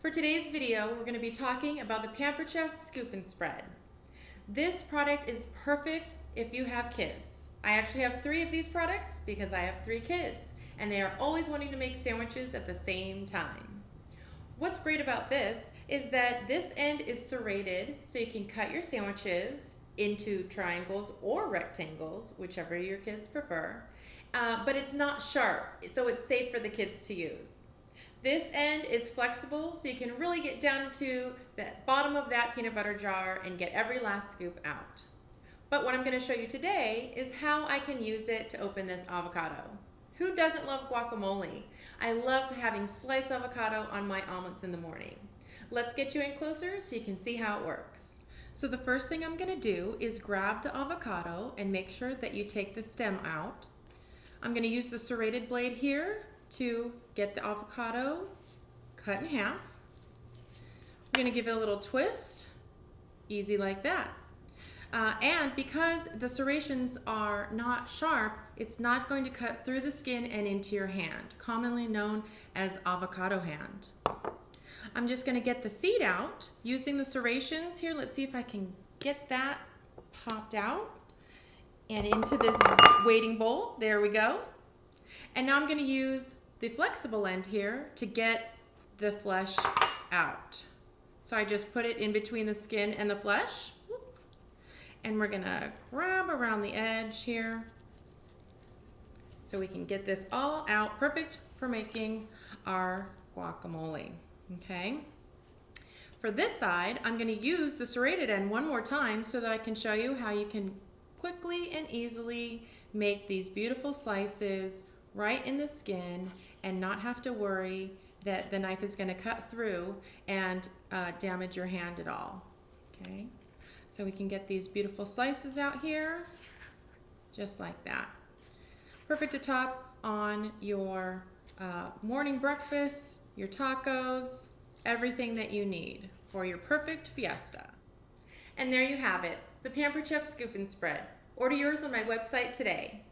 For today's video, we're going to be talking about the Pampered Chef Scoop and Spread. This product is perfect if you have kids. I actually have 3 of these products because I have 3 kids, and they are always wanting to make sandwiches at the same time. What's great about this is that this end is serrated, so you can cut your sandwiches into triangles or rectangles, whichever your kids prefer, but it's not sharp, so it's safe for the kids to use. This end is flexible, so you can really get down to the bottom of that peanut butter jar and get every last scoop out. But what I'm going to show you today is how I can use it to open this avocado. Who doesn't love guacamole? I love having sliced avocado on my omelets in the morning. Let's get you in closer so you can see how it works. So the first thing I'm going to do is grab the avocado and make sure that you take the stem out. I'm going to use the serrated blade here to get the avocado cut in half. We're going to give it a little twist, easy like that. And because the serrations are not sharp, it's not going to cut through the skin and into your hand, commonly known as avocado hand. I'm just going to get the seed out using the serrations here. Let's see if I can get that popped out and into this waiting bowl. There we go. And now I'm going to use the flexible end here to get the flesh out. So I just put it in between the skin and the flesh. And we're going to grab around the edge here so we can get this all out, perfect for making our guacamole. Okay. For this side, I'm going to use the serrated end one more time so that I can show you how you can quickly and easily make these beautiful slices right in the skin and not have to worry that the knife is going to cut through and damage your hand at all. Okay, so we can get these beautiful slices out here just like that. Perfect to top on your morning breakfast, your tacos, everything that you need for your perfect fiesta. And there you have it, the Pampered Chef Scoop and Spread. Order yours on my website today.